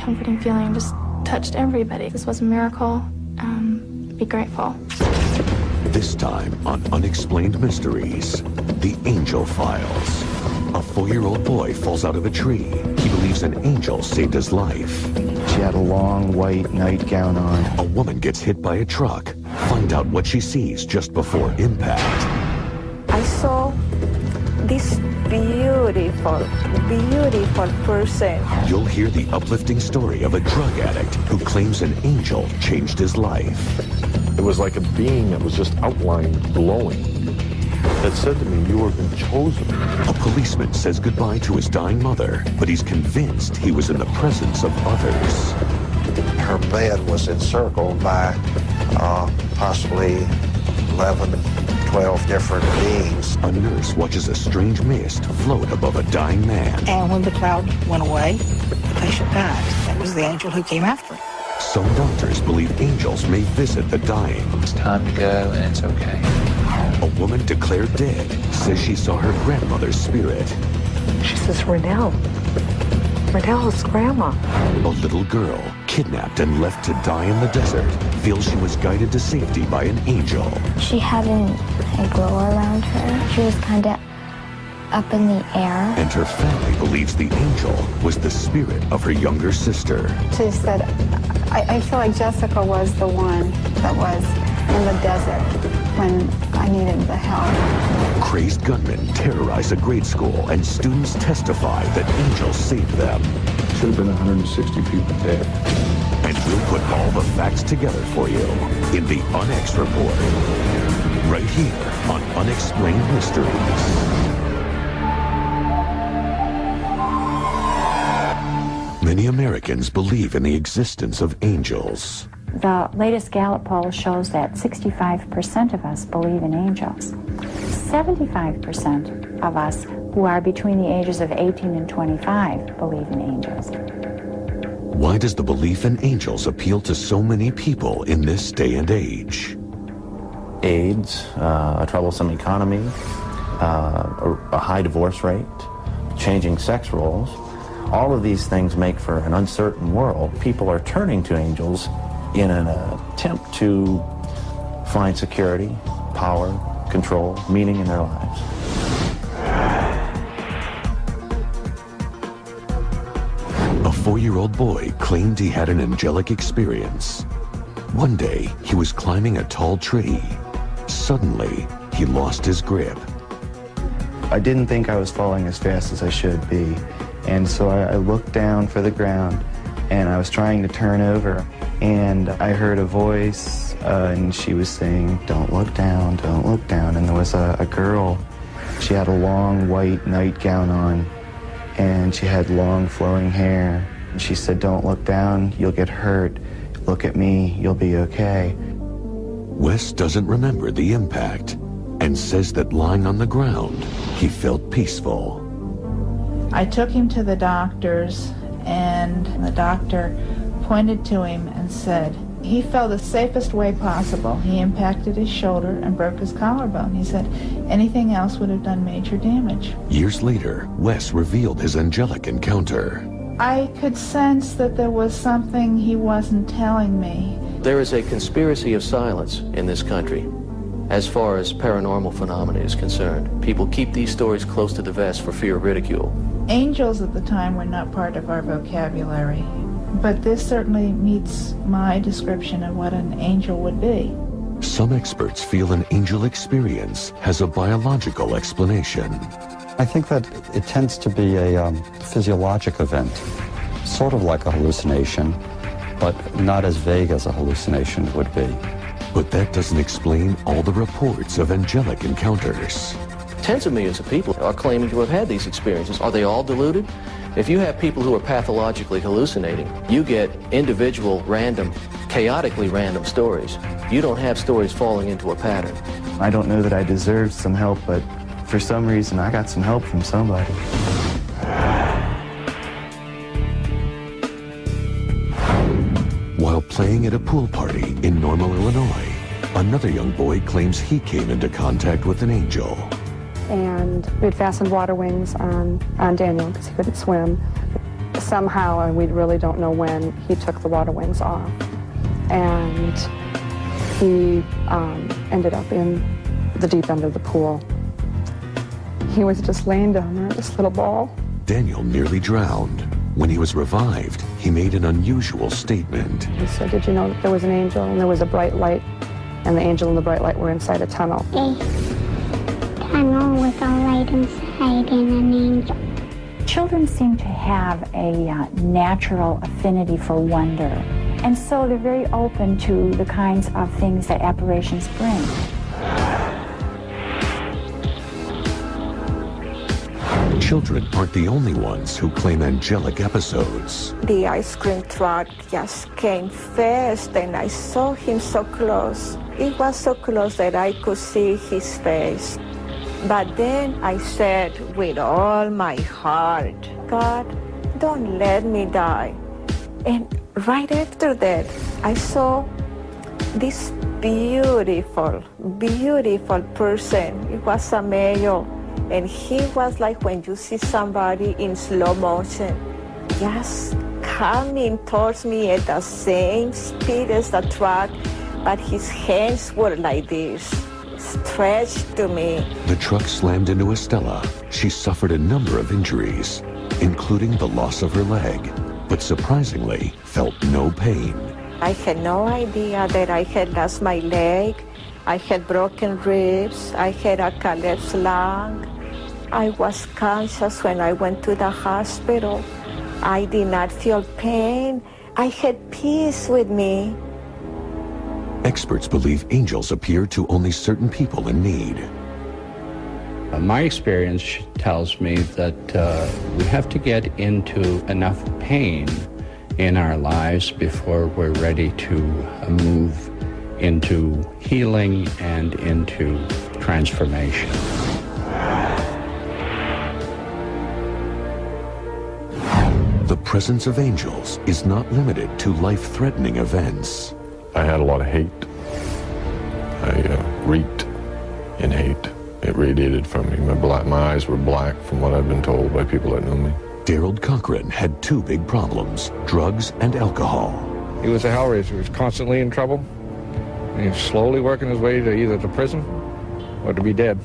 comforting feeling, just touched everybody. This was a miracle. Be grateful. This time on Unexplained Mysteries, the Angel Files. A 4-year-old boy falls out of a tree. He believes an angel saved his life. She had a long white nightgown on. A woman gets hit by a truck. Find out what she sees just before impact. I saw this beautiful person. You'll hear the uplifting story of a drug addict who claims an angel changed his life. It was like a being that was just outlined, glowing, that said to me, "You have been chosen." A policeman says goodbye to his dying mother, but he's convinced he was in the presence of others. Her bed was encircled by possibly 11, 12 different beings. A nurse watches a strange mist float above a dying man. And when the cloud went away, the patient died. That was the angel who came after him. Some doctors believe angels may visit the dying. It's time to go, and it's okay. A woman declared dead says she saw her grandmother's spirit. She says, Renell's grandma. A little girl, kidnapped and left to die in the desert, feels she was guided to safety by an angel. She had a glow around her. She was kind of up in the air. And her family believes the angel was the spirit of her younger sister. She said, I feel like Jessica was the one that was in the desert when I needed the help. Crazed gunmen terrorize a grade school, and students testify that angels saved them. Should have been 160 people dead. And we'll put all the facts together for you in the UnX Report, right here on Unexplained Mysteries. Many Americans believe in the existence of angels. The latest Gallup poll shows that 65% of us believe in angels. 75% of us who are between the ages of 18 and 25 believe in angels. Why does the belief in angels appeal to so many people in this day and age? AIDS, a troublesome economy, a high divorce rate, changing sex roles. All of these things make for an uncertain world. People are turning to angels in an attempt to find security, power, control, meaning in their lives. A 4-year-old boy claimed he had an angelic experience. One day, he was climbing a tall tree. Suddenly, he lost his grip. I didn't think I was falling as fast as I should be. And so I looked down for the ground, and I was trying to turn over, and I heard a voice, and she was saying, don't look down, and there was a girl. She had a long white nightgown on, and she had long flowing hair. And she said, don't look down, you'll get hurt. Look at me, you'll be okay. Wes doesn't remember the impact, and says that lying on the ground, he felt peaceful. I took him to the doctors, and the doctor pointed to him and said he fell the safest way possible. He impacted his shoulder and broke his collarbone. He said anything else would have done major damage. Years later, Wes revealed his angelic encounter. I could sense that there was something he wasn't telling me. There is a conspiracy of silence in this country as far as paranormal phenomena is concerned. People keep these stories close to the vest for fear of ridicule. Angels at the time were not part of our vocabulary, but this certainly meets my description of what an angel would be. Some experts feel an angel experience has a biological explanation. I think that it tends to be a physiologic event, sort of like a hallucination, but not as vague as a hallucination would be. But that doesn't explain all the reports of angelic encounters. Tens of millions of people are claiming to have had these experiences. Are they all deluded? If you have people who are pathologically hallucinating, you get individual, random, chaotically random stories. You don't have stories falling into a pattern. I don't know that I deserved some help, but for some reason I got some help from somebody. While playing at a pool party in Normal, Illinois, another young boy claims he came into contact with an angel. And we had fastened water wings on Daniel because he couldn't swim. somehow, and we really don't know when, he took the water wings off. And he ended up in the deep end of the pool. He was just laying down there, this little ball. Daniel nearly drowned. When he was revived, he made an unusual statement. He said, did you know that there was an angel and there was a bright light, and the angel and the bright light were inside a tunnel? A tunnel with a light inside and an angel. Children seem to have a natural affinity for wonder, and so they're very open to the kinds of things that apparitions bring. Children aren't the only ones who claim angelic episodes. The ice cream truck just came fast, and I saw him so close. It was so close that I could see his face. But then I said with all my heart, God, don't let me die. And right after that, I saw this beautiful, beautiful person. It was a male, and he was like when you see somebody in slow motion, just coming towards me at the same speed as the truck, but his hands were like this, stretched to me. The truck slammed into Estella. She suffered a number of injuries, including the loss of her leg, but surprisingly felt no pain. I had no idea that I had lost my leg. I had broken ribs. I had a collapsed lung. I was conscious when I went to the hospital. I did not feel pain. I had peace with me. Experts believe angels appear to only certain people in need. My experience tells me that we have to get into enough pain in our lives before we're ready to move into healing and into transformation. The presence of angels is not limited to life-threatening events. I had a lot of hate. I reeked in hate. It radiated from me. My eyes were black from what I've been told by people that know me. Daryl Cochran had two big problems, drugs and alcohol. He was a hellraiser. He was constantly in trouble. He was slowly working his way to either to prison or to be dead.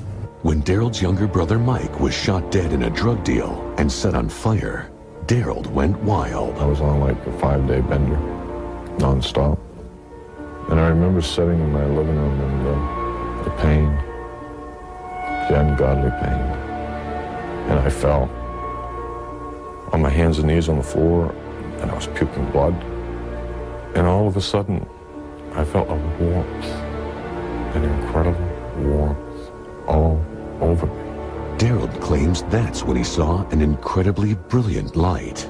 When Daryl's younger brother Mike was shot dead in a drug deal and set on fire, Daryl went wild. I was on like a 5-day bender, nonstop. And I remember sitting in my living room and the pain, the ungodly pain. And I fell on my hands and knees on the floor, and I was puking blood. And all of a sudden, I felt a warmth, an incredible warmth all over me. Daryl claims that's when he saw an incredibly brilliant light.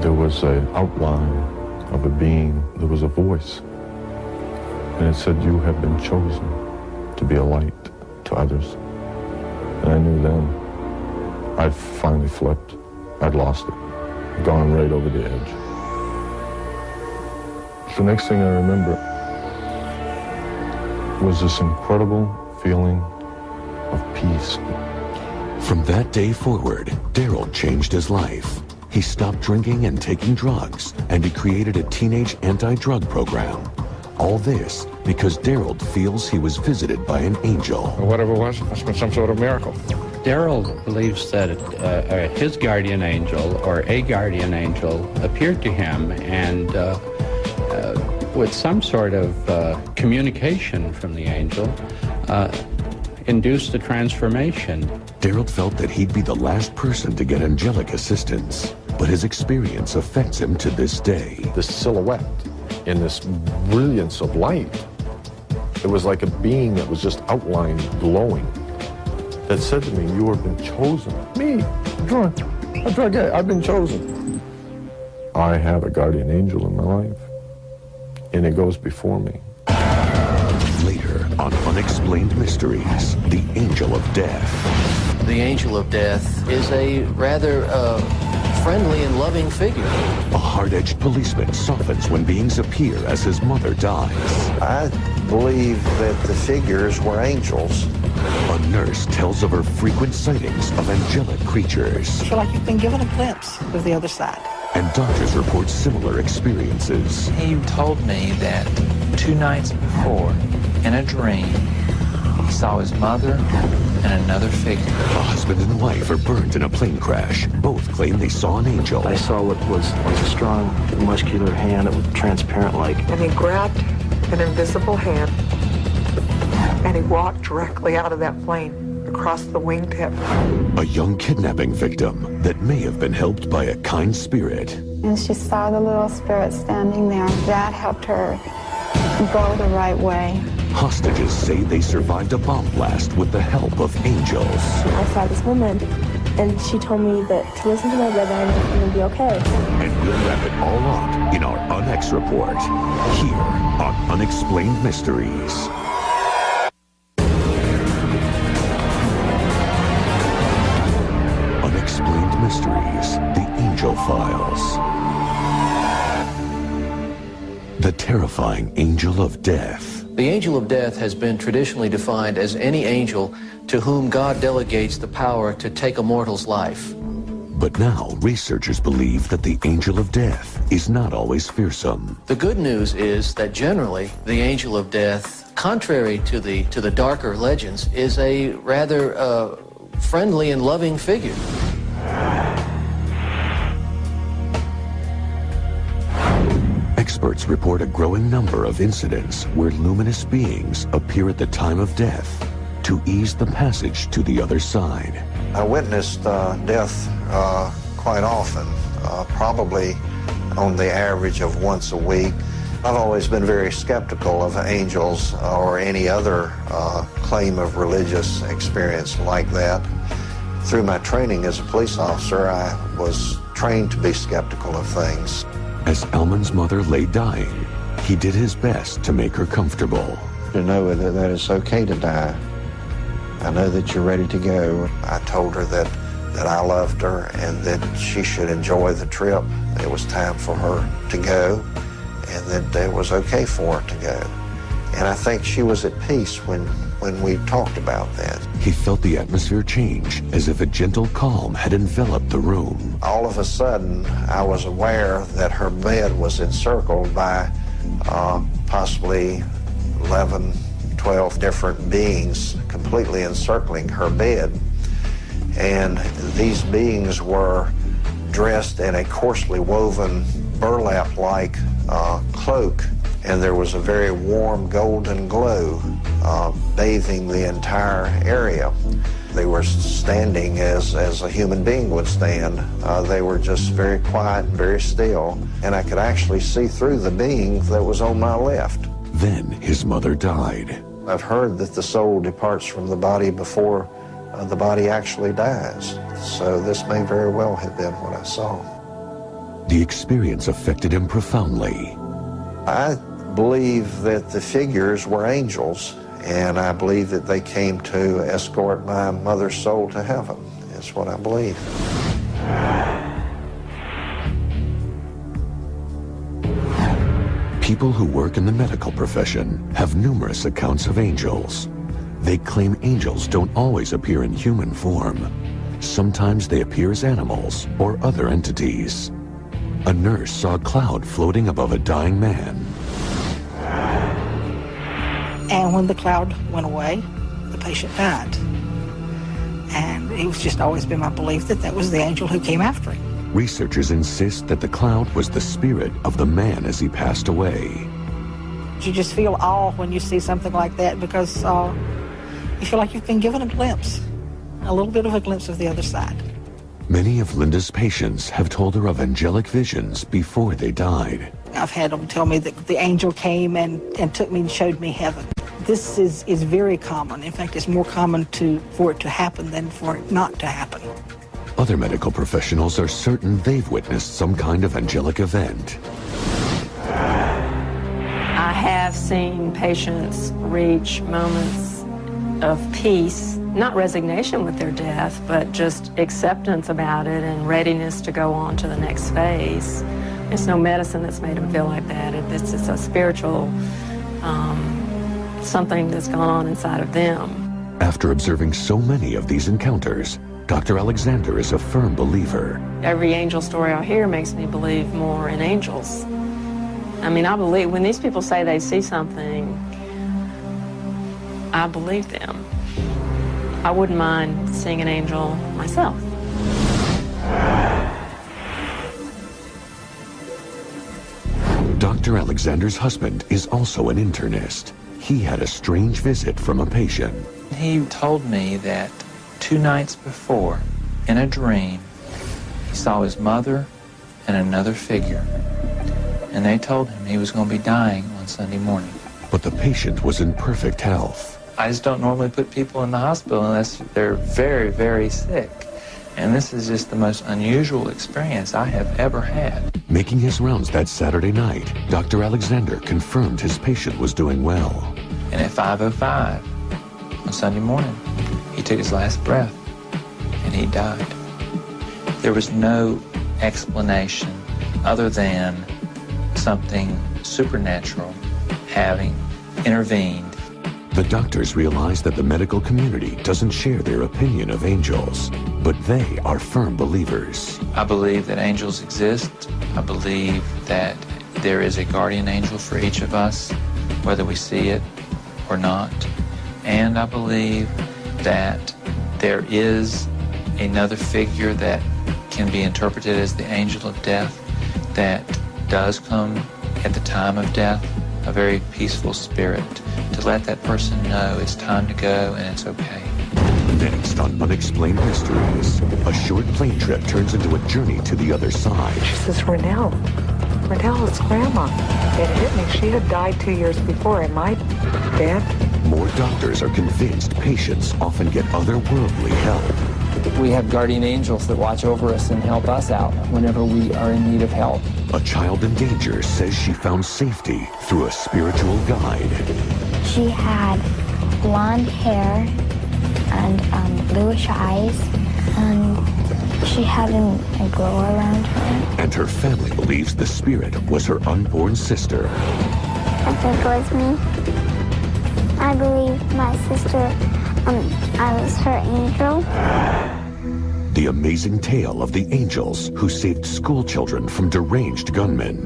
There was an outline of a being. There was a voice. And it said, you have been chosen to be a light to others. And I knew then I'd finally flipped. I'd lost it, gone right over the edge. The next thing I remember was this incredible feeling of peace. From that day forward, Daryl changed his life. He stopped drinking and taking drugs, and he created a teenage anti-drug program. All this because Daryl feels he was visited by an angel. Or whatever it was, must have been some sort of miracle. Daryl believes that his guardian angel or a guardian angel appeared to him and with some sort of communication from the angel induced a transformation. Daryl felt that he'd be the last person to get angelic assistance, but his experience affects him to this day. This silhouette in this brilliance of light, it was like a being that was just outlined, glowing, that said to me, you have been chosen. Me, a drug addict, I've been chosen. I have a guardian angel in my life, and it goes before me. Later on Unexplained Mysteries, the Angel of Death. The Angel of Death is a rather friendly and loving figure. A hard-edged policeman softens when beings appear as his mother dies. I believe that the figures were angels A nurse tells of her frequent sightings of angelic creatures. I feel like you've been given a glimpse of the other side. And doctors report similar experiences. He told me that 2 nights before, in a dream, he saw his mother and another figure. A husband and wife are burned in a plane crash. Both claim they saw an angel. I saw what was a strong, muscular hand that was transparent-like. And he grabbed an invisible hand, and he walked directly out of that plane across the wingtip. A young kidnapping victim that may have been helped by a kind spirit. And she saw the little spirit standing there. That helped her go the right way. Hostages say they survived a bomb blast with the help of angels. I saw this woman, and she told me that to listen to my brother and it's going to be okay. And we'll wrap it all up in our UNX report, here on Unexplained Mysteries. Unexplained Mysteries, The Angel Files. The terrifying angel of death. The angel of death has been traditionally defined as any angel to whom God delegates the power to take a mortal's life. But now researchers believe that the angel of death is not always fearsome. The good news is that generally the angel of death, contrary to the darker legends, is a rather friendly and loving figure. Experts report a growing number of incidents where luminous beings appear at the time of death to ease the passage to the other side. I witnessed death quite often, probably on the average of once a week. I've always been very skeptical of angels or any other claim of religious experience like that. Through my training as a police officer, I was trained to be skeptical of things. As Elman's mother lay dying, he did his best to make her comfortable. To know that it's okay to die. I know that you're ready to go. I told her that I loved her and that she should enjoy the trip. It was time for her to go and that it was okay for her to go. And I think she was at peace when we talked about that. He felt the atmosphere change as if a gentle calm had enveloped the room. All of a sudden, I was aware that her bed was encircled by possibly 11, 12 different beings completely encircling her bed. And these beings were dressed in a coarsely woven burlap-like cloak, and there was a very warm golden glow bathing the entire area. They were standing as a human being would stand. They were just very quiet and very still, and I could actually see through the being that was on my left. Then his mother died. I've heard that the soul departs from the body before the body actually dies, so this may very well have been what I saw. The experience affected him profoundly. I believe that the figures were angels, and I believe that they came to escort my mother's soul to heaven. That's what I believe. People who work in the medical profession have numerous accounts of angels. They claim angels don't always appear in human form. Sometimes they appear as animals or other entities. A nurse saw a cloud floating above a dying man. And when the cloud went away, the patient died. And it was just always been my belief that that was the angel who came after him. Researchers insist that the cloud was the spirit of the man as he passed away. You just feel awe when you see something like that because you feel like you've been given a glimpse, a little bit of a glimpse of the other side. Many of Linda's patients have told her of angelic visions before they died. I've had them tell me that the angel came and took me and showed me heaven. This is very common. In fact, it's more common for it to happen than for it not to happen. Other medical professionals are certain they've witnessed some kind of angelic event. I have seen patients reach moments of peace, not resignation with their death, but just acceptance about it and readiness to go on to the next phase. There's no medicine that's made them feel like that. It's a spiritual something that's gone on inside of them. After observing so many of these encounters, Dr. Alexander is a firm believer. Every angel story I hear makes me believe more in angels. I mean, I believe when these people say they see something, I believe them. I wouldn't mind seeing an angel myself. Dr. Alexander's husband is also an internist. He had a strange visit from a patient. He told me that 2 nights before, in a dream, he saw his mother and another figure. And they told him he was going to be dying on Sunday morning. But the patient was in perfect health. I just don't normally put people in the hospital unless they're very, very sick. And this is just the most unusual experience I have ever had. Making his rounds that Saturday night, Dr. Alexander confirmed his patient was doing well. And at 5:05 on Sunday morning, he took his last breath and he died. There was no explanation other than something supernatural having intervened. The doctors realize that the medical community doesn't share their opinion of angels, but they are firm believers. I believe that angels exist. I believe that there is a guardian angel for each of us, whether we see it or not. And I believe that there is another figure that can be interpreted as the angel of death that does come at the time of death, a very peaceful spirit, to let that person know it's time to go and it's okay. Next on Unexplained Mysteries, a short plane trip turns into a journey to the other side. She says, Renelle, it's Grandma. It hit me. She had died 2 years before. Am I dead? More doctors are convinced patients often get otherworldly help. We have guardian angels that watch over us and help us out whenever we are in need of help. A child in danger says she found safety through a spiritual guide. She had blonde hair and bluish eyes, and she had a glow around her. And her family believes the spirit was her unborn sister. I think it was me. I believe my sister, I was her angel. The amazing tale of the angels who saved school children from deranged gunmen.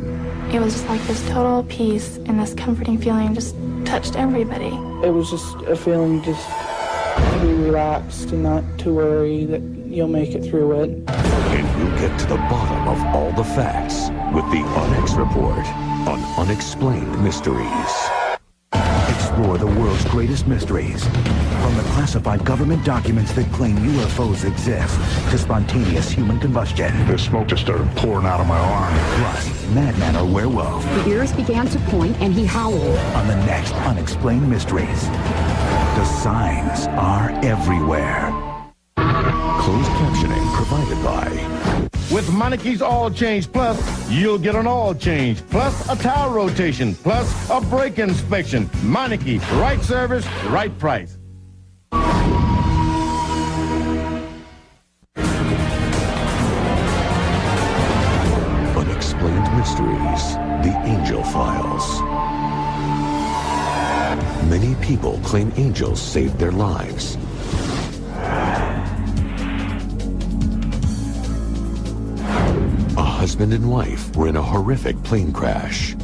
It was just like this total peace and this comforting feeling just touched everybody. It was just a feeling just to be relaxed and not to worry that you'll make it through it. And we'll get to the bottom of all the facts with the Unex Report on Unexplained Mysteries. Explore the world's greatest mysteries. From the classified government documents that claim UFOs exist to spontaneous human combustion. The smoke just started pouring out of my arm. Plus, madman or werewolf. The ears began to point and he howled. On the next Unexplained Mysteries. The signs are everywhere. Closed captioning provided by... With Meinke's Oil Change Plus, you'll get an oil change, plus a tire rotation, plus a brake inspection. Meinke, right service, right price. Unexplained Mysteries, The Angel Files. Many people claim angels saved their lives. A husband and wife were in a horrific plane crash.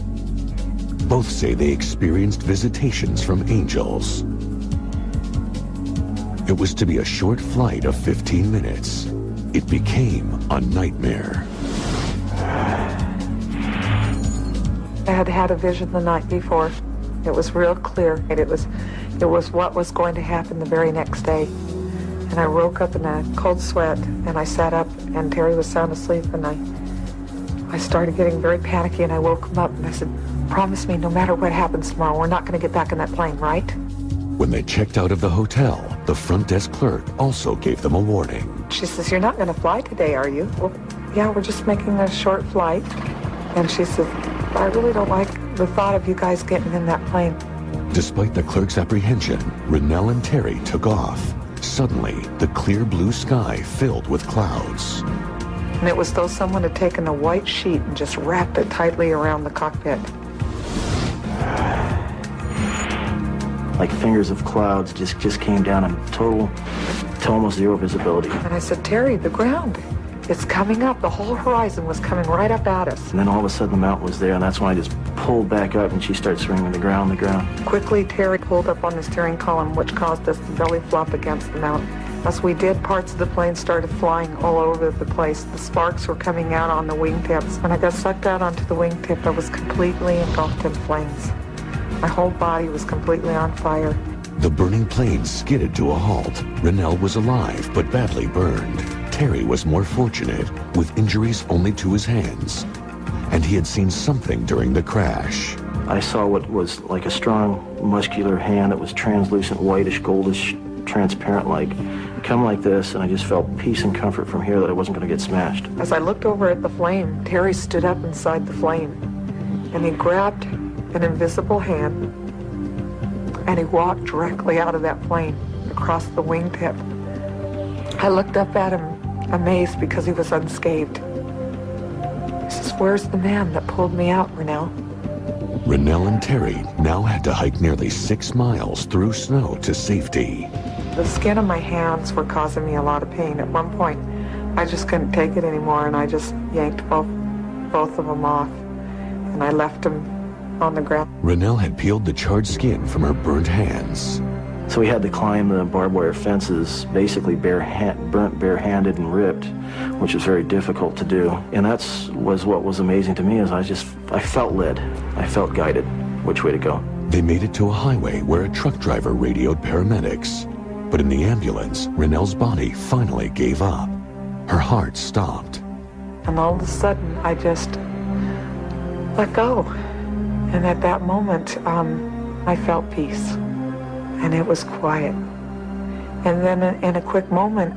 Both say they experienced visitations from angels. It was to be a short flight of 15 minutes. It became a nightmare. I had had a vision the night before. It was real clear. It was what was going to happen the very next day. And I woke up in a cold sweat, and I sat up, and Terry was sound asleep, and I started getting very panicky, and I woke him up, and I said, promise me no matter what happens tomorrow, we're not going to get back in that plane, right? When they checked out of the hotel, the front desk clerk also gave them a warning. She says, you're not going to fly today, are you? Well, yeah, we're just making a short flight. And she said, I really don't like the thought of you guys getting in that plane. Despite the clerk's apprehension, Renelle and Terry took off. Suddenly, the clear blue sky filled with clouds. And it was though someone had taken a white sheet and just wrapped it tightly around the cockpit. like fingers of clouds just came down in to almost zero visibility. And I said, Terry, the ground, it's coming up. The whole horizon was coming right up at us. And then all of a sudden the mountain was there, and that's when I just pulled back up and she started screaming, the ground, the ground. Quickly, Terry pulled up on the steering column, which caused us to belly flop against the mountain. As we did, parts of the plane started flying all over the place. The sparks were coming out on the wingtips. When I got sucked out onto the wingtip, I was completely engulfed in flames. My whole body was completely on fire. The burning plane skidded to a halt. Rennell was alive, but badly burned. Terry was more fortunate, with injuries only to his hands. And he had seen something during the crash. I saw what was like a strong, muscular hand that was translucent, whitish, goldish, transparent like, come like this, and I just felt peace and comfort from here that I wasn't going to get smashed. As I looked over at the flame, Terry stood up inside the flame, and he grabbed an invisible hand, and he walked directly out of that plane, across the wingtip. I looked up at him, amazed because he was unscathed. He says, where's the man that pulled me out, Rennell? Rennell and Terry now had to hike nearly 6 miles through snow to safety. The skin of my hands were causing me a lot of pain. At one point, I just couldn't take it anymore, and I just yanked both of them off, and I left them on the ground. Rennell had peeled the charred skin from her burnt hands. So we had to climb the barbed wire fences, basically burnt barehanded and ripped, which was very difficult to do. And was what was amazing to me is I felt led. I felt guided which way to go. They made it to a highway where a truck driver radioed paramedics. But in the ambulance, Rennell's body finally gave up. Her heart stopped. And all of a sudden, I just let go. And at that moment, I felt peace. And it was quiet. And then in a quick moment,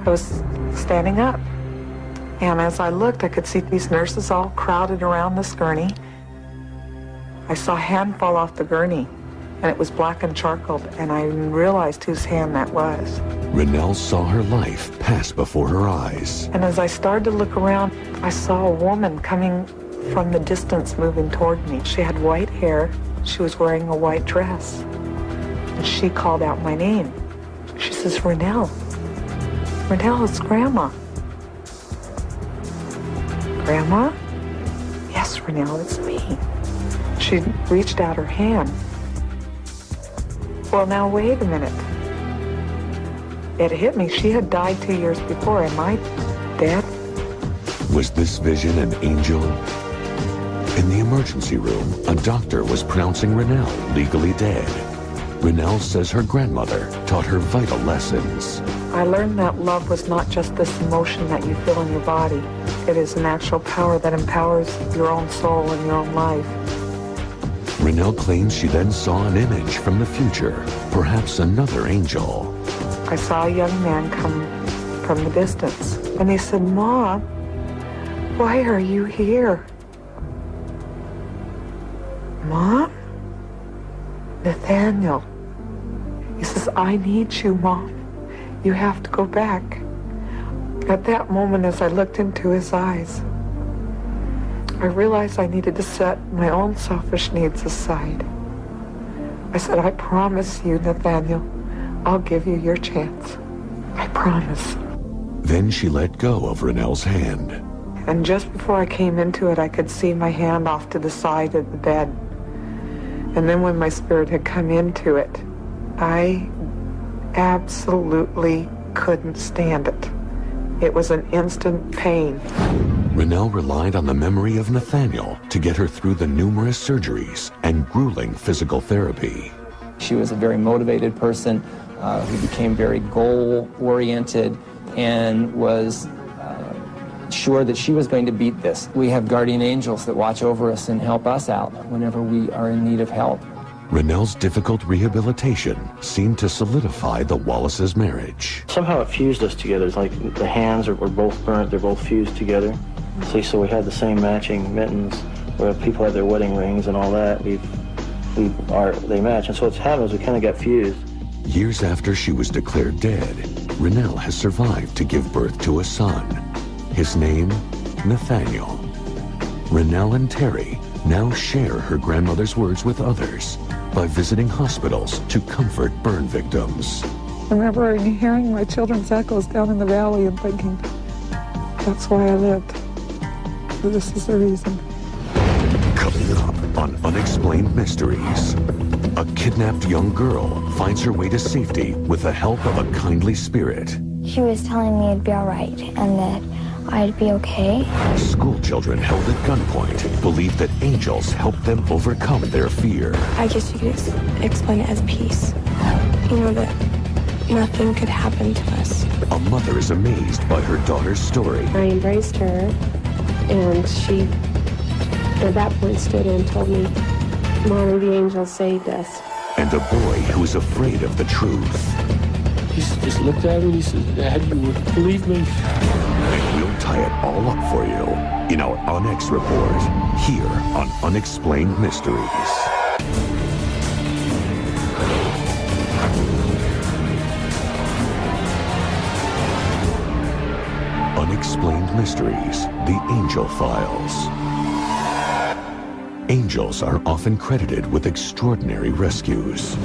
I was standing up. And as I looked, I could see these nurses all crowded around this gurney. I saw a hand fall off the gurney, and it was black and charcoal, and I realized whose hand that was. Rennell saw her life pass before her eyes. And as I started to look around, I saw a woman coming from the distance moving toward me. She had white hair. She was wearing a white dress. And she called out my name. She says, Rennell. Rennell, it's Grandma. Grandma? Yes, Rennell, it's me. She reached out her hand. Well, now, wait a minute. It hit me. She had died 2 years before. Am I dead? Was this vision an angel? In the emergency room, a doctor was pronouncing Rennell legally dead. Rennell says her grandmother taught her vital lessons. I learned that love was not just this emotion that you feel in your body. It is an actual power that empowers your own soul and your own life. Rennell claims she then saw an image from the future, perhaps another angel. I saw a young man come from the distance, and he said, Mom, why are you here? Mom? Nathaniel. He says, I need you, Mom. You have to go back. At that moment, as I looked into his eyes, I realized I needed to set my own selfish needs aside. I said, I promise you, Nathaniel, I'll give you your chance. I promise. Then she let go of Rennell's hand. And just before I came into it, I could see my hand off to the side of the bed. And then when my spirit had come into it, I absolutely couldn't stand it. It was an instant pain. Rennell relied on the memory of Nathaniel to get her through the numerous surgeries and grueling physical therapy. She was a very motivated person who became very goal-oriented and was sure that she was going to beat this. We have guardian angels that watch over us and help us out whenever we are in need of help. Rennell's difficult rehabilitation seemed to solidify the Wallace's marriage. Somehow it fused us together. It's like the hands were both burnt, they're both fused together. So we had the same matching mittens, where people had their wedding rings and all that. They match, and so it's happened, we kind of got fused. Years after she was declared dead, Rennell has survived to give birth to a son. His name, Nathaniel. Rennell and Terry Now share her grandmother's words with others by visiting hospitals to comfort burn victims. Remembering hearing my children's echoes down in the valley and thinking, that's why I lived. This is the reason. Coming up on Unexplained Mysteries, a kidnapped young girl finds her way to safety with the help of a kindly spirit. She was telling me it'd be all right and that I'd be okay. School children held at gunpoint believe that angels helped them overcome their fear. I guess you could explain it as peace. You know, that nothing could happen to us. A mother is amazed by her daughter's story. I embraced her, and she, at that point, stood and told me, Mommy, the angels saved us. And a boy who is afraid of the truth. He just looked at me and he said, Dad, you would believe me? And we'll tie it all up for you in our Onyx Report, here on Unexplained Mysteries. Unexplained Mysteries, The Angel Files. Angels are often credited with extraordinary rescues.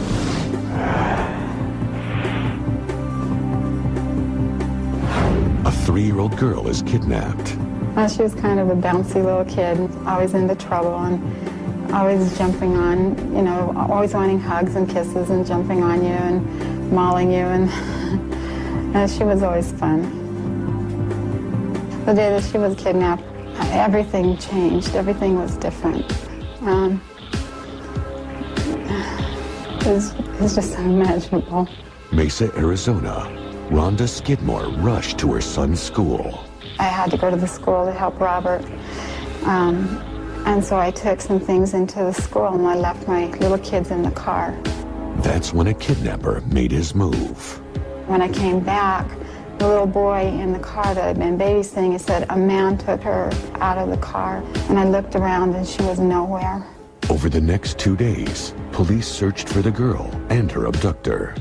A 3-year-old girl is kidnapped. Well, she was kind of a bouncy little kid, always into trouble and always jumping on, you know, always wanting hugs and kisses and jumping on you and mauling you, and she was always fun. The day that she was kidnapped, everything changed. Everything was different. It was just unimaginable. Mesa, Arizona. Rhonda Skidmore rushed to her son's school. I had to go to the school to help Robert. And so I took some things into the school and I left my little kids in the car. That's when a kidnapper made his move. When I came back, the little boy in the car that I'd been babysitting, he said a man took her out of the car. And I looked around and she was nowhere. Over the next 2 days, police searched for the girl and her abductor.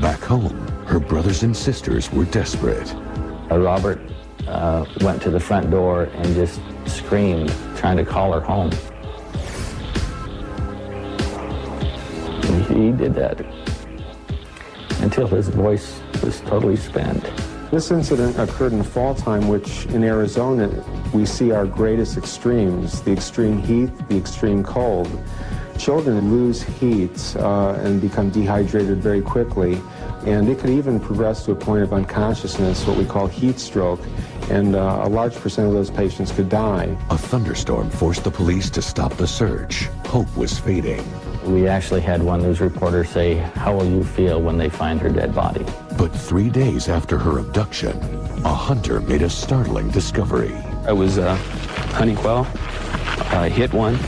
Back home, her brothers and sisters were desperate. Robert went to the front door and just screamed, trying to call her home. And he did that until his voice was totally spent. This incident occurred in fall time, which in Arizona we see our greatest extremes, the extreme heat, the extreme cold. Children lose heat and become dehydrated very quickly, and it could even progress to a point of unconsciousness, what we call heat stroke, and a large percent of those patients could die. A thunderstorm forced the police to stop the search. Hope was fading. We actually had one news reporter say, "How will you feel when they find her dead body?" But 3 days after her abduction, a hunter made a startling discovery. I was hunting quail. I hit one.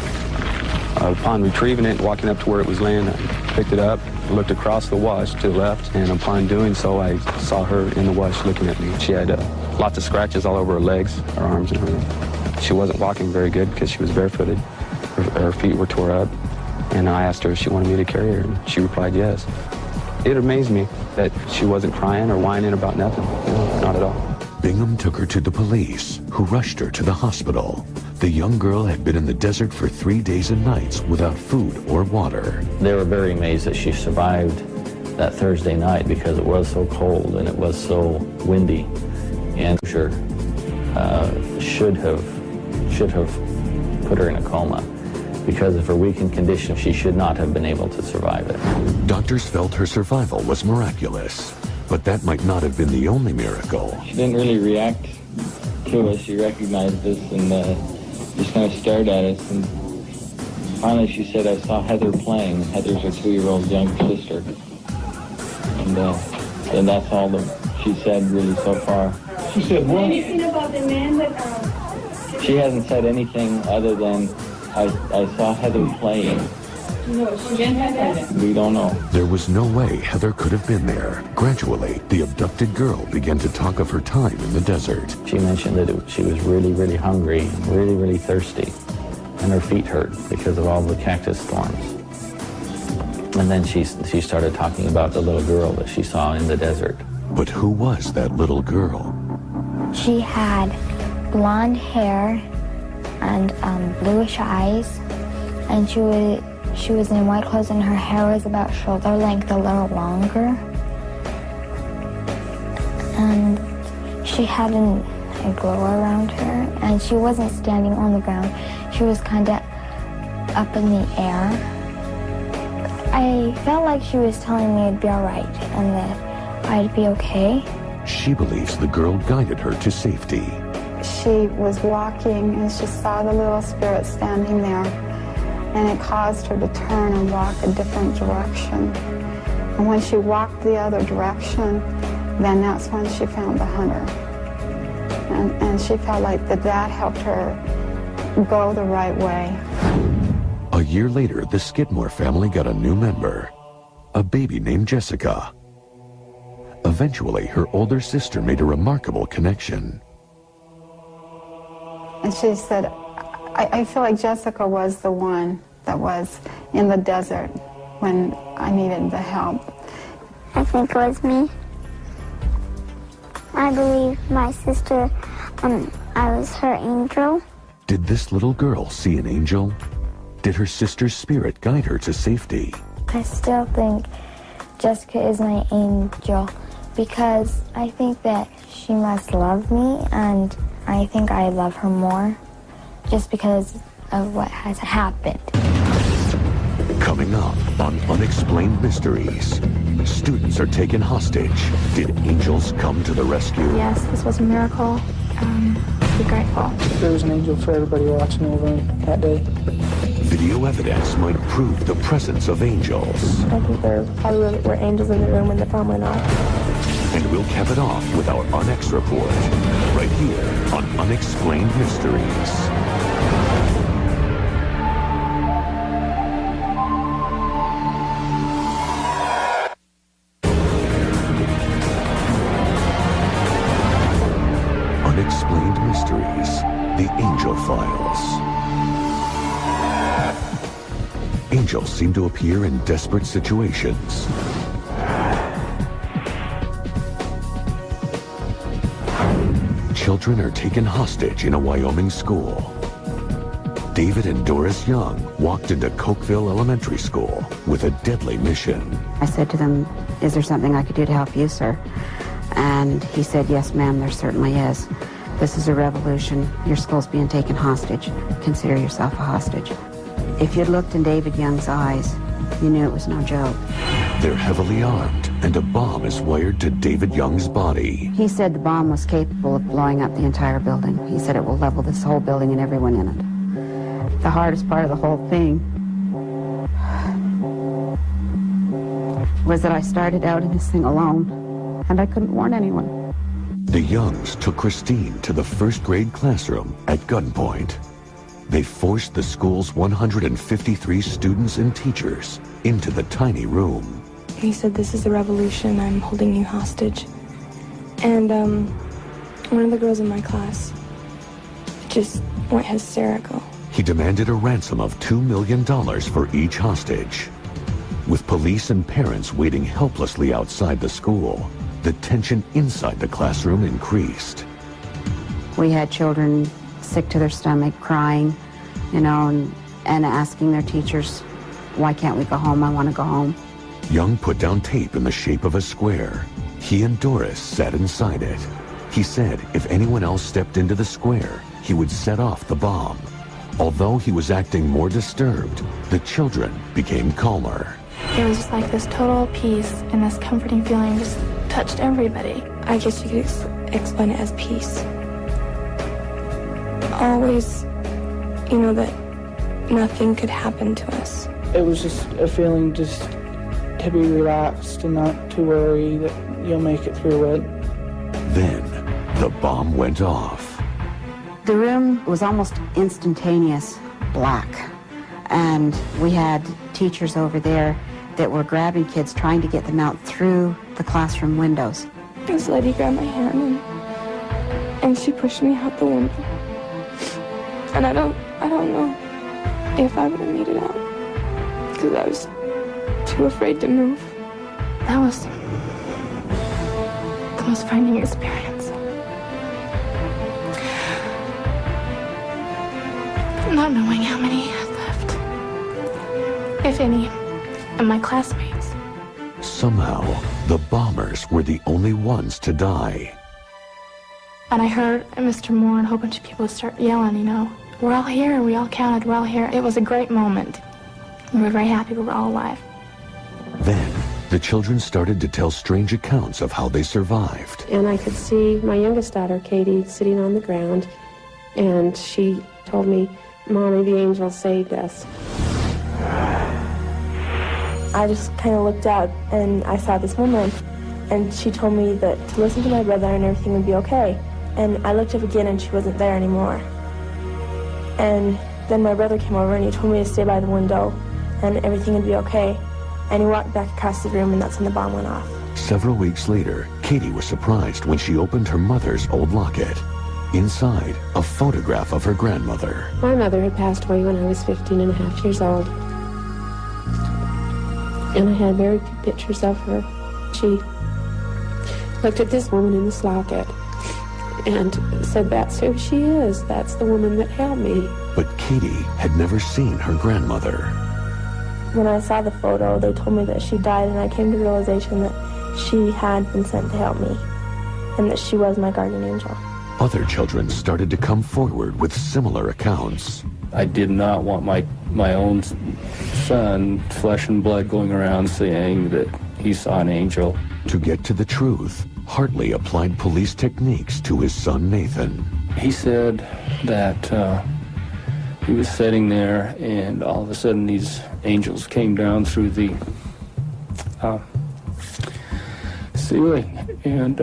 Upon retrieving it, walking up to where it was laying, I picked it up, looked across the wash to the left, and upon doing so, I saw her in the wash looking at me. She had lots of scratches all over her legs, her arms, and her. She wasn't walking very good because she was barefooted. Her feet were tore up, and I asked her if she wanted me to carry her, and she replied yes. It amazed me that she wasn't crying or whining about nothing, not at all. Bingham took her to the police, who rushed her to the hospital. The young girl had been in the desert for 3 days and nights without food or water. They were very amazed that she survived that Thursday night because it was so cold and it was so windy. And sure, should have put her in a coma. Because of her weakened condition, she should not have been able to survive it. Doctors felt her survival was miraculous, but that might not have been the only miracle. She didn't really react to us. She recognized us and just kind of stared at us. And finally she said, "I saw Heather playing." Heather's her 2-year-old younger sister. And that's all that she said really so far. She said what? Anything about the man that... She hasn't said anything other than, I saw Heather playing. No, she didn't have that. We don't know. There was no way Heather could have been there. Gradually, the abducted girl began to talk of her time in the desert. She mentioned that she was really, really hungry, really, really thirsty, and her feet hurt because of all the cactus thorns. And then she started talking about the little girl that she saw in the desert. But who was that little girl? She had blonde hair, and bluish eyes, and she was in white clothes, and her hair was about shoulder length, a little longer, and she had a glow around her, and she wasn't standing on the ground. She was kind of up in the air. I felt like she was telling me I'd be all right and that I'd be okay. She believes the girl guided her to safety. She was walking and she saw the little spirit standing there, and it caused her to turn and walk a different direction. And when she walked the other direction, then that's when she found the hunter. And she felt like that helped her go the right way. A year later, the Skidmore family got a new member, a baby named Jessica. Eventually, her older sister made a remarkable connection. And she said, I feel like Jessica was the one that was in the desert when I needed the help. I think it was me. I believe my sister, I was her angel. Did this little girl see an angel? Did her sister's spirit guide her to safety? I still think Jessica is my angel because I think that she must love me, and I think I love her more just because of what has happened. Coming up on Unexplained Mysteries, students are taken hostage. Did angels come to the rescue? Yes, this was a miracle. Be grateful. There was an angel for everybody watching over that day. Video evidence might prove the presence of angels. I think there probably were angels in the room when the bomb went off. And we'll cap it off with our UNX report, right here on Unexplained Mysteries. Unexplained Mysteries, The Angel Files. Angels seem to appear in desperate situations. Children are taken hostage in a Wyoming school. David and Doris Young walked into Cokeville Elementary School with a deadly mission. I said to them, "Is there something I could do to help you, sir?" And he said, "Yes, ma'am, there certainly is. This is a revolution. Your school's being taken hostage. Consider yourself a hostage." If you'd looked in David Young's eyes, you knew it was no joke. They're heavily armed, and a bomb is wired to David Young's body. He said the bomb was capable of blowing up the entire building. He said it will level this whole building and everyone in it. The hardest part of the whole thing was that I started out in this thing alone, and I couldn't warn anyone. The Youngs took Christine to the first grade classroom at gunpoint. They forced the school's 153 students and teachers into the tiny room. He said, "This is a revolution. I'm holding you hostage." And one of the girls in my class just went hysterical. He demanded a ransom of $2 million for each hostage. With police and parents waiting helplessly outside the school, the tension inside the classroom increased. We had children sick to their stomach, crying, and asking their teachers, "Why can't we go home? I want to go home." Young put down tape in the shape of a square. He and Doris sat inside it. He said if anyone else stepped into the square, he would set off the bomb. Although he was acting more disturbed, the children became calmer. It was just like this total peace and this comforting feeling just touched everybody. I guess you could explain it as peace. Always, that nothing could happen to us. It was just a feeling just to be relaxed and not to worry that you'll make it through it. Then the bomb went off. The room was almost instantaneous black, and we had teachers over there that were grabbing kids, trying to get them out through the classroom windows. This lady grabbed my hand and she pushed me out the window. And I don't know if I would have made it out because I was too afraid to move. That was the most frightening experience. Not knowing how many had left, if any, of my classmates. Somehow, the bombers were the only ones to die. And I heard Mr. Moore and a whole bunch of people start yelling, you know, we're all here, we all counted, we're all here. It was a great moment. We were very happy we were all alive. Then, the children started to tell strange accounts of how they survived. And I could see my youngest daughter, Katie, sitting on the ground, and she told me, Mommy, the angel saved us. I just kind of looked out and I saw this woman, and she told me that to listen to my brother and everything would be okay. And I looked up again and she wasn't there anymore. And then my brother came over and he told me to stay by the window and everything would be okay. And he walked back across the room, and that's when the bomb went off. Several weeks later, Katie was surprised when she opened her mother's old locket. Inside, a photograph of her grandmother. My mother had passed away when I was 15 and a half years old. And I had very few pictures of her. She looked at this woman in this locket and said, that's who she is. That's the woman that helped me. But Katie had never seen her grandmother. When I saw the photo, they told me that she died, and I came to the realization that she had been sent to help me and that she was my guardian angel. Other children started to come forward with similar accounts. I did not want my own son, flesh and blood, going around saying that he saw an angel. To get to the truth, Hartley applied police techniques to his son Nathan. He said that he was sitting there and all of a sudden these angels came down through the ceiling, and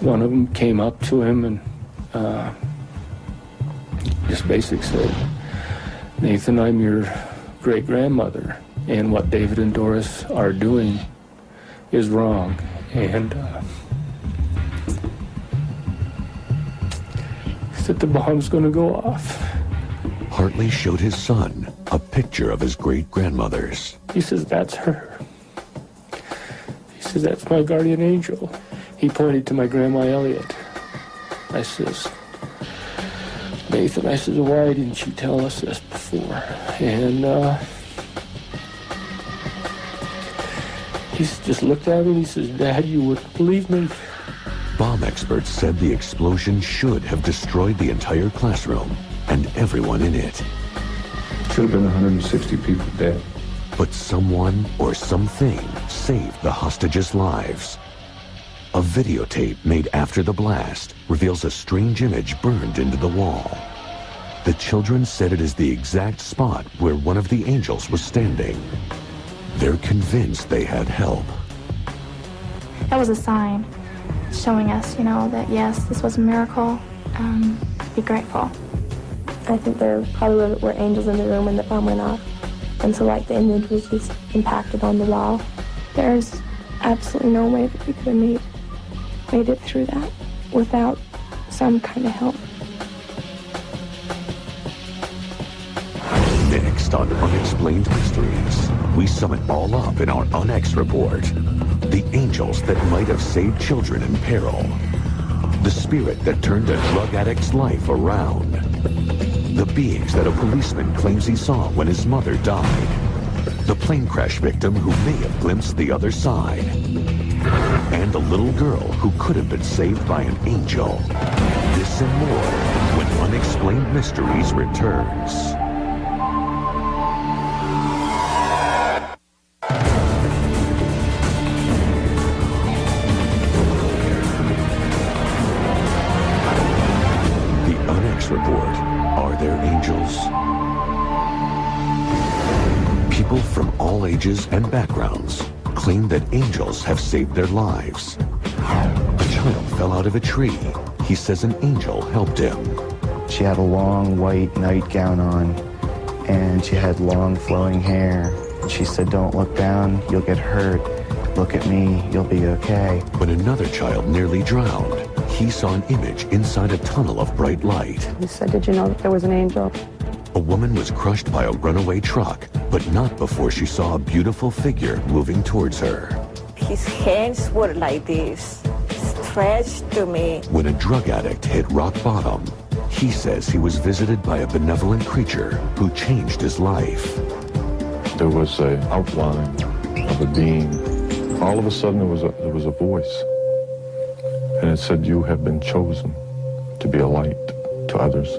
one of them came up to him and just basically said, Nathan, I'm your great-grandmother, and what David and Doris are doing is wrong. And he said the bomb's going to go off. Hartley showed his son a picture of his great-grandmother's. He says, that's her. He says, that's my guardian angel. He pointed to my Grandma Elliot. I says, Nathan, I says, why didn't you tell us this before? And he just looked at me and he says, Dad, you wouldn't believe me. Bomb experts said the explosion should have destroyed the entire classroom and everyone in it. Should have been 160 people dead. But someone or something saved the hostages' lives. A videotape made after the blast reveals a strange image burned into the wall. The children said it is the exact spot where one of the angels was standing. They're convinced they had help. That was a sign showing us, you know, that yes, this was a miracle. Be grateful. I think there probably were angels in the room when the bomb went off. And so, like, the image was just impacted on the wall. There's absolutely no way that we could have made it through that without some kind of help. Next on Unexplained Mysteries, we sum it all up in our UNX report. The angels that might have saved children in peril. The spirit that turned a drug addict's life around. The beings that a policeman claims he saw when his mother died. The plane crash victim who may have glimpsed the other side. And a little girl who could have been saved by an angel. This and more when Unexplained Mysteries returns. Report. Are there angels? People from all ages and backgrounds claim that angels have saved their lives. A child fell out of a tree. He says an angel helped him. She had a long white nightgown on, and she had long flowing hair. She said, don't look down, you'll get hurt. Look at me, you'll be okay. When another child nearly drowned, he saw an image inside a tunnel of bright light. He said, did you know that there was an angel? A woman was crushed by a runaway truck, but not before she saw a beautiful figure moving towards her. His hands were like this, stretched to me. When a drug addict hit rock bottom, He says he was visited by a benevolent creature who changed his life. There was an outline of a being. All of a sudden, there was a voice, and it said, "You have been chosen to be a light to others."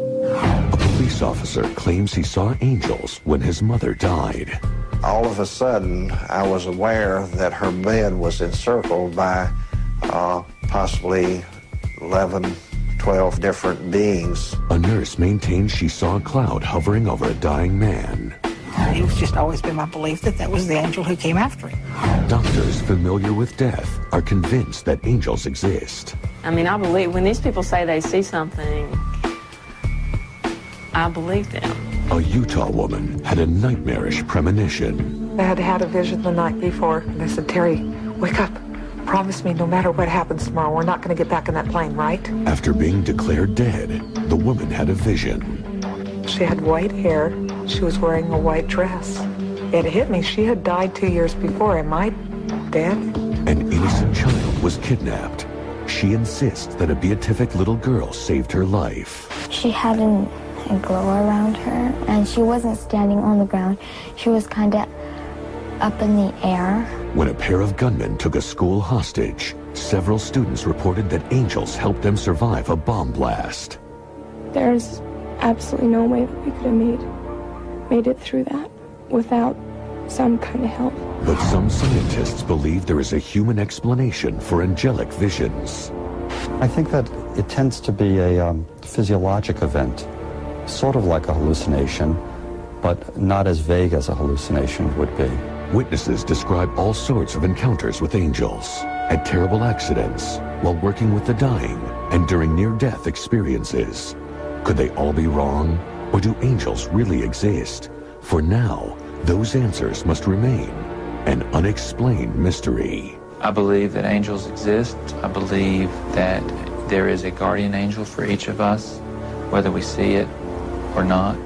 A police officer claims he saw angels when his mother died. All of a sudden, I was aware that her bed was encircled by possibly 11, 12 different beings. A nurse maintains she saw a cloud hovering over a dying man. It's just always been my belief that that was the angel who came after him. Doctors familiar with death are convinced that angels exist. I mean, I believe when these people say they see something, I believe them. A Utah woman had a nightmarish premonition. I had had a vision the night before, and I said, "Terry, wake up. Promise me no matter what happens tomorrow, we're not going to get back in that plane, right?" After being declared dead, the woman had a vision. She had white hair. She was wearing a white dress. It hit me. She had died 2 years before. Am I dead? An innocent child was kidnapped. She insists that a beatific little girl saved her life. She had a glow around her, and she wasn't standing on the ground. She was kind of up in the air. When a pair of gunmen took a school hostage, several students reported that angels helped them survive a bomb blast. There's absolutely no way that we could have made it through that without some kind of help. But some scientists believe there is a human explanation for angelic visions. I think that it tends to be a physiologic event, sort of like a hallucination, but not as vague as a hallucination would be. Witnesses describe all sorts of encounters with angels, at terrible accidents, while working with the dying, and during near-death experiences. Could they all be wrong? Or do angels really exist? For now, those answers must remain an unexplained mystery. I believe that angels exist. I believe that there is a guardian angel for each of us, whether we see it or not.